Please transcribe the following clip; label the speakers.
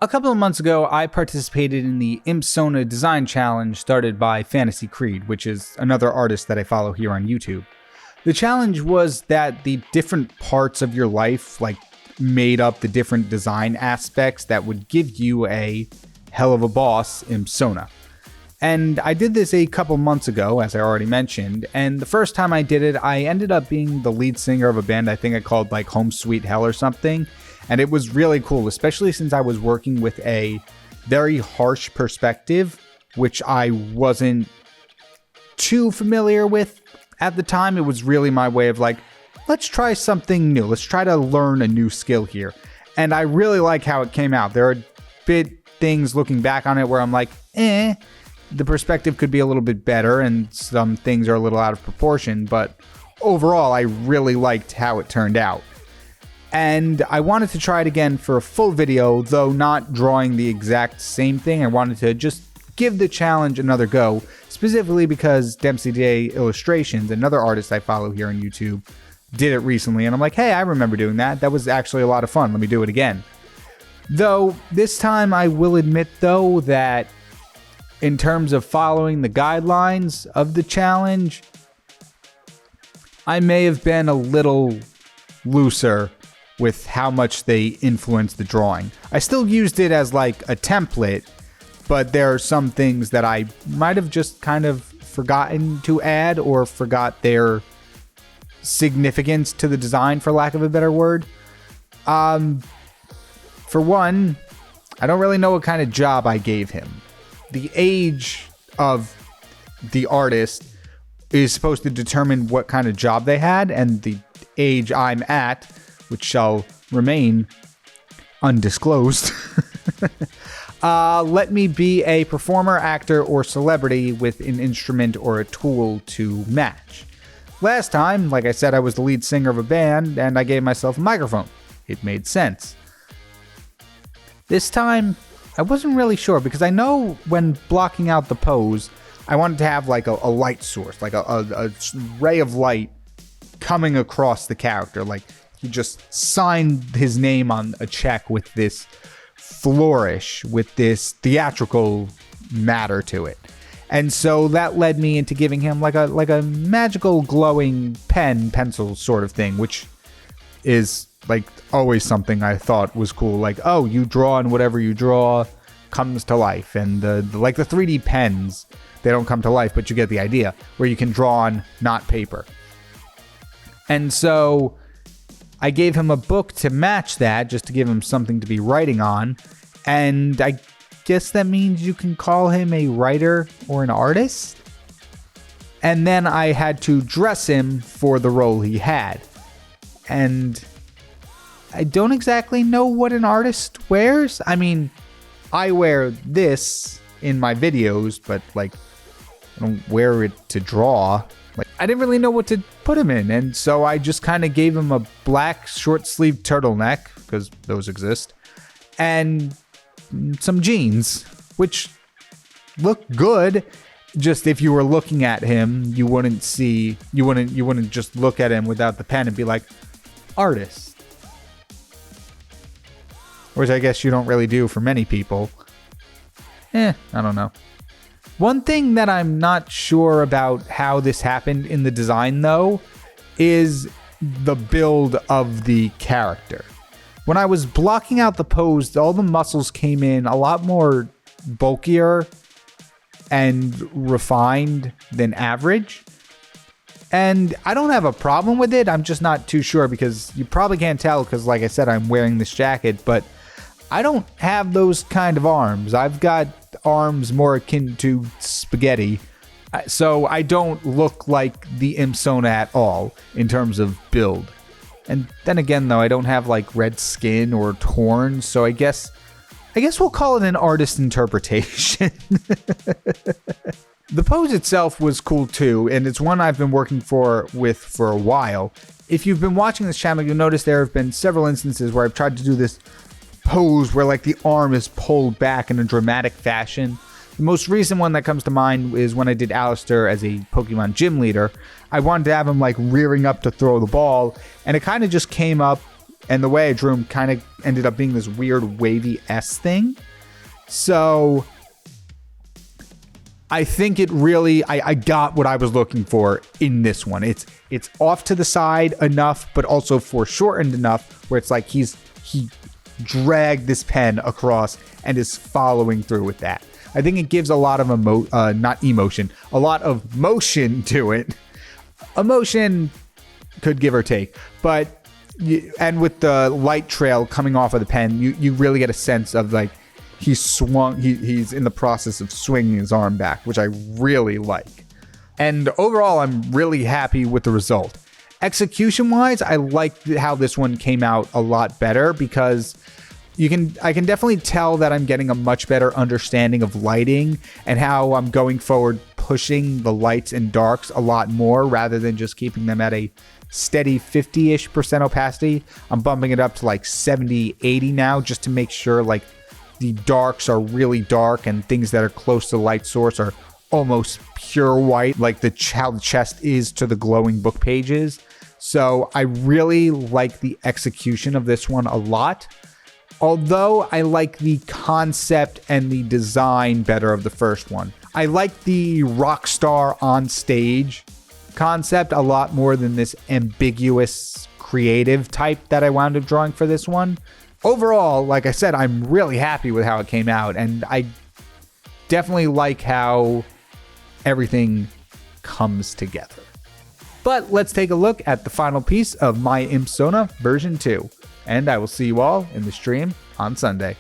Speaker 1: A couple of months ago, I participated in the Impsona Design Challenge started by Fantasy Creed, which is another artist that I follow here on YouTube. The challenge was that the different parts of your life, made up the different design aspects that would give you a Helluva Boss Impsona. And I did this a couple months ago, as I already mentioned, and the first time I did it, I ended up being the lead singer of a band I think I called Home Sweet Hell or something. And it was really cool, especially since I was working with a very harsh perspective, which I wasn't too familiar with at the time. It was really my way of let's try something new. Let's try to learn a new skill here. And I really like how it came out. There are things looking back on it where I'm the perspective could be a little bit better and some things are a little out of proportion. But overall, I really liked how it turned out. And I wanted to try it again for a full video, though not drawing the exact same thing. I wanted to just give the challenge another go, specifically because Dempsey Day Illustrations, another artist I follow here on YouTube, did it recently. And I'm hey, I remember doing that. That was actually a lot of fun. Let me do it again. Though, this time I will admit, though, that in terms of following the guidelines of the challenge, I may have been a little looser with how much they influenced the drawing. I still used it as a template, but there are some things that I might have just kind of forgotten to add or forgot their significance to the design, for lack of a better word. For one, I don't really know what kind of job I gave him. The age of the artist is supposed to determine what kind of job they had, and the age I'm at, which shall remain undisclosed, let me be a performer, actor, or celebrity with an instrument or a tool to match. Last time, like I said, I was the lead singer of a band, and I gave myself a microphone. It made sense. This time, I wasn't really sure, because I know when blocking out the pose, I wanted to have a light source, a ray of light coming across the character, he just signed his name on a check with this flourish, with this theatrical matter to it. And so that led me into giving him a magical glowing pencil sort of thing, which is always something I thought was cool. Oh, you draw and whatever you draw comes to life. And the 3D pens, they don't come to life, but you get the idea, where you can draw on not paper. And so I gave him a book to match that, just to give him something to be writing on. And I guess that means you can call him a writer or an artist. And then I had to dress him for the role he had. And I don't exactly know what an artist wears. I mean, I wear this in my videos, but I don't wear it to draw. I didn't really know what to put him in, and so I just kind of gave him a black short-sleeved turtleneck, because those exist, and some jeans, which look good. Just if you were looking at him, you wouldn't just look at him without the pen and be artist. Which I guess you don't really do for many people. I don't know. One thing that I'm not sure about how this happened in the design, though, is the build of the character. When I was blocking out the pose, all the muscles came in a lot more bulkier and refined than average. And I don't have a problem with it. I'm just not too sure, because you probably can't tell because, like I said, I'm wearing this jacket, but I don't have those kind of arms. I've got arms more akin to spaghetti, so I don't look like the Impsona at all in terms of build. And then again, though, I don't have red skin or horns, so I guess we'll call it an artist interpretation. The pose itself was cool too, and it's one I've been working with for a while. If you've been watching this channel, you'll notice there have been several instances where I've tried to do this pose where the arm is pulled back in a dramatic fashion. The most recent one that comes to mind is when I did Alistair as a Pokemon gym leader. I wanted to have him rearing up to throw the ball, and it kind of just came up And the way I drew him kind of ended up being this weird wavy S thing. So I think it really, I got what I was looking for in this one. It's off to the side enough, but also foreshortened enough where it's like he dragged this pen across and is following through with that. I think it gives a lot of a lot of motion to it. Emotion could give or take, but and with the light trail coming off of the pen, you really get a sense of like he's in the process of swinging his arm back, which I really like. And overall, I'm really happy with the result. Execution wise, I like how this one came out a lot better because I can definitely tell that I'm getting a much better understanding of lighting and how I'm going forward pushing the lights and darks a lot more rather than just keeping them at a steady 50-ish% opacity. I'm bumping it up to like 70, 80 now just to make sure like the darks are really dark and things that are close to the light source are almost pure white, like how the chest is to the glowing book pages. So I really like the execution of this one a lot. Although I like the concept and the design better of the first one. I like the rock star on stage concept a lot more than this ambiguous creative type that I wound up drawing for this one. Overall, like I said, I'm really happy with how it came out, and I definitely like how everything comes together. But let's take a look at the final piece of my Impsona version 2, and I will see you all in the stream on Sunday.